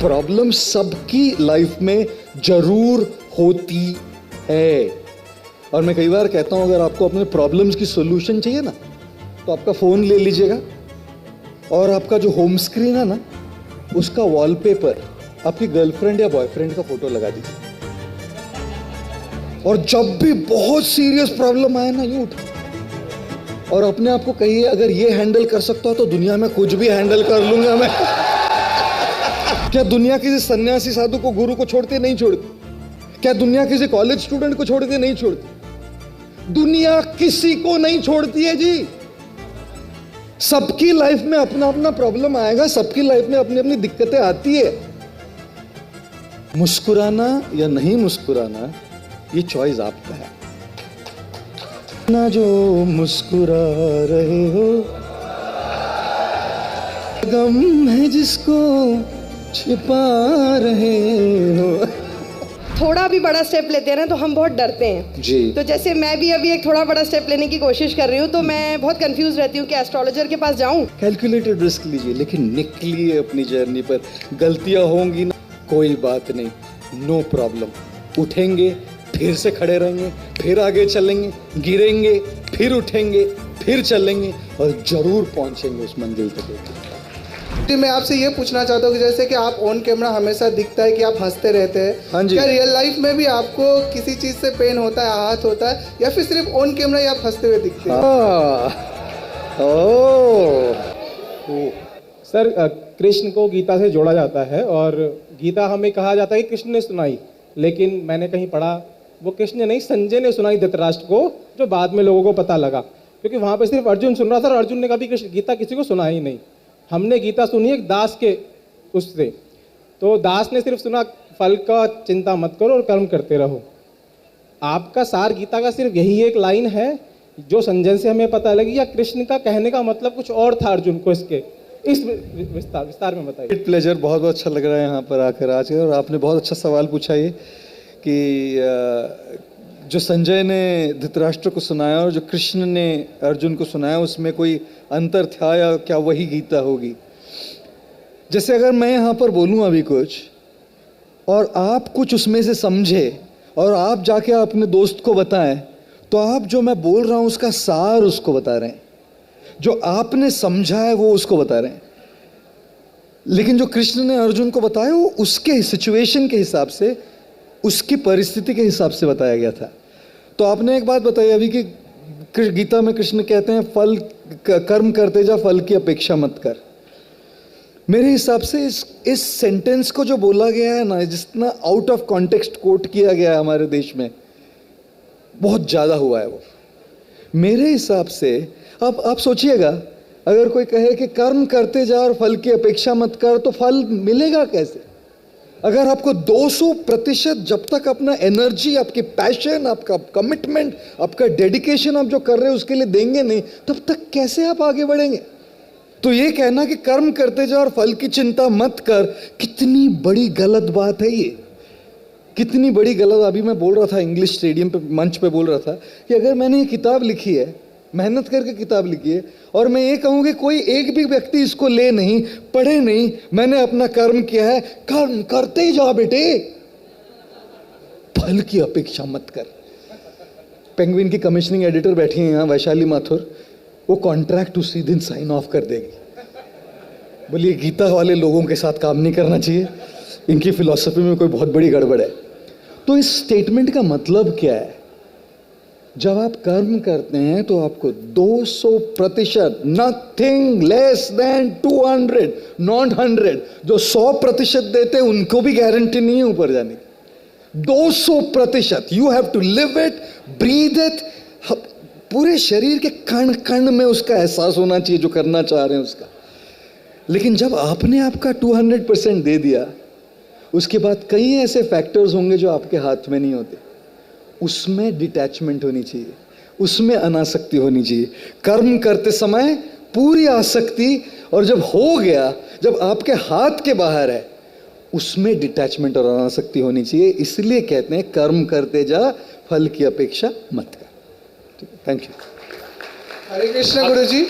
Problem सबकी life में जरूर होती है। और मैं कई बार कहता हूं अगर आपको अपने प्रॉब्लम्स की सॉल्यूशन चाहिए ना तो आपका फोन ले लीजिएगा और आपका जो होम स्क्रीन है ना उसका वॉलपेपर आपकी गर्लफ्रेंड या बॉयफ्रेंड का फोटो लगा दीजिए और जब भी बहुत सीरियस प्रॉब्लम आए ना यूं उठो और अपने आप को कहिए अगर ये हैंडल कर सकता हो तो दुनिया में कुछ भी हैंडल कर लूंगा मैं। क्या दुनिया किसी सन्यासी साधु को गुरु को छोड़ती नहीं छोड़ती? क्या दुनिया किसी कॉलेज स्टूडेंट को छोड़ती नहीं छोड़ती? दुनिया किसी को नहीं छोड़ती है जी। सबकी लाइफ में अपना अपना प्रॉब्लम आएगा, सबकी लाइफ में अपनी अपनी दिक्कतें आती है। मुस्कुराना या नहीं मुस्कुराना ये चॉइस आपका है ना। जो मुस्कुरा रहे हो गम है जिसको छिपा रहे हो। थोड़ा भी बड़ा स्टेप लेते हैं ना तो हम बहुत डरते हैं जी। तो जैसे मैं भी अभी एक थोड़ा बड़ा स्टेप लेने की कोशिश कर रही हूँ तो मैं बहुत कंफ्यूज रहती हूँ कि एस्ट्रोलॉजर के पास जाऊँ। कैलकुलेटेड रिस्क लीजिए लेकिन निकलिए अपनी जर्नी पर। गलतियां होंगी ना कोई बात नहीं, नो प्रॉब्लम। उठेंगे फिर से खड़े रहेंगे, फिर आगे चलेंगे, गिरेंगे फिर उठेंगे, फिर चलेंगे और जरूर पहुंचेंगे उस मंजिल तक। जी, मैं आपसे ये पूछना चाहता हूँ कि जैसे कि आप ऑन कैमरा हमेशा दिखता है कि आप हंसते रहते हैं। हाँ जी। क्या रियल लाइफ में भी आपको किसी चीज से पेन होता है, आहत होता है, या फिर सिर्फ ऑन कैमरा ही आप हंसते हुए दिखते हैं? सर, कृष्ण को गीता से जोड़ा जाता है और गीता हमें कहा जाता है कि कृष्ण ने सुनाई, लेकिन मैंने कहीं पढ़ा वो कृष्ण ने नहीं, संजय ने सुनाई धृतराष्ट्र को, जो बाद में लोगों को पता लगा, क्योंकि वहाँ पे सिर्फ अर्जुन सुन रहा था और अर्जुन ने कभी गीता किसी को सुनाई नहीं। हमने गीता सुनी एक दास के उससे, तो दास ने सिर्फ सुना फल का चिंता मत करो और कर्म करते रहो। आपका सार गीता का सिर्फ यही एक लाइन है जो संजय से हमें पता लगी, या कृष्ण का कहने का मतलब कुछ और था अर्जुन को? इसके इस विस्तार में बताइए। प्लेजर, बहुत बहुत अच्छा लग रहा है यहाँ पर आकर आज। और आपने बहुत अच्छा सवाल पूछा ये कि जो संजय ने धृतराष्ट्र को सुनाया और जो कृष्ण ने अर्जुन को सुनाया उसमें कोई अंतर था या क्या वही गीता होगी? जैसे अगर मैं यहाँ पर बोलूँ अभी कुछ और आप कुछ उसमें से समझे और आप जाके अपने दोस्त को बताएं तो आप जो मैं बोल रहा हूँ उसका सार उसको बता रहे हैं, जो आपने समझा है वो उसको बता रहे हैं। लेकिन जो कृष्ण ने अर्जुन को बताया वो उसके सिचुएशन के हिसाब से, उसकी परिस्थिति के हिसाब से बताया गया था। तो आपने एक बात बताई अभी कि गीता में कृष्ण कहते हैं फल कर्म करते जा, फल की अपेक्षा मत कर। मेरे हिसाब से इस सेंटेंस को जो बोला गया है ना, जितना आउट ऑफ कॉन्टेक्स्ट कोट किया गया है हमारे देश में, बहुत ज़्यादा हुआ है वो मेरे हिसाब से। अब आप सोचिएगा, अगर कोई कहे कि कर्म करते जा और फल की अपेक्षा मत कर, तो फल मिलेगा कैसे? अगर आपको 200% जब तक अपना एनर्जी, आपकी पैशन, आपका कमिटमेंट, आपका डेडिकेशन आप जो कर रहे हो उसके लिए देंगे नहीं, तब तक कैसे आप आगे बढ़ेंगे? तो ये कहना कि कर्म करते जा और फल की चिंता मत कर, कितनी बड़ी गलत बात है ये, कितनी बड़ी गलत। अभी मैं बोल रहा था इंग्लिश स्टेडियम पे, मंच पे बोल रहा था कि अगर मैंने ये किताब लिखी है, मेहनत करके किताब लिखी है, और मैं ये कहूँ कि कोई एक भी व्यक्ति इसको ले नहीं, पढ़े नहीं, मैंने अपना कर्म किया है, कर्म करते ही जा बेटे, फल की अपेक्षा मत कर। पेंगुइन की कमिश्निंग एडिटर बैठी है यहाँ, वैशाली माथुर, वो कॉन्ट्रैक्ट उसी दिन साइन ऑफ कर देगी। बोलिए गीता वाले लोगों के साथ काम नहीं करना चाहिए, इनकी फिलॉसफी में कोई बहुत बड़ी गड़बड़ है। तो इस स्टेटमेंट का मतलब क्या है? जब आप कर्म करते हैं तो आपको 200%, नथिंग लेस देन 200, नॉट 100, जो 100% देते हैं उनको भी गारंटी नहीं है ऊपर जाने की। 200% you have to live it, breathe it, पूरे शरीर के कण कण में उसका एहसास होना चाहिए जो करना चाह रहे हैं उसका। लेकिन जब आपने आपका 200% दे दिया, उसके बाद कई ऐसे फैक्टर्स होंगे जो आपके हाथ में नहीं होते। उसमें डिटैचमेंट होनी चाहिए, उसमें अनासक्ति होनी चाहिए। कर्म करते समय पूरी आसक्ति, और जब हो गया, जब आपके हाथ के बाहर है, उसमें डिटैचमेंट और अनासक्ति होनी चाहिए। इसलिए कहते हैं कर्म करते जा, फल की अपेक्षा मत कर। Thank you. Hare Krishna Guru ji.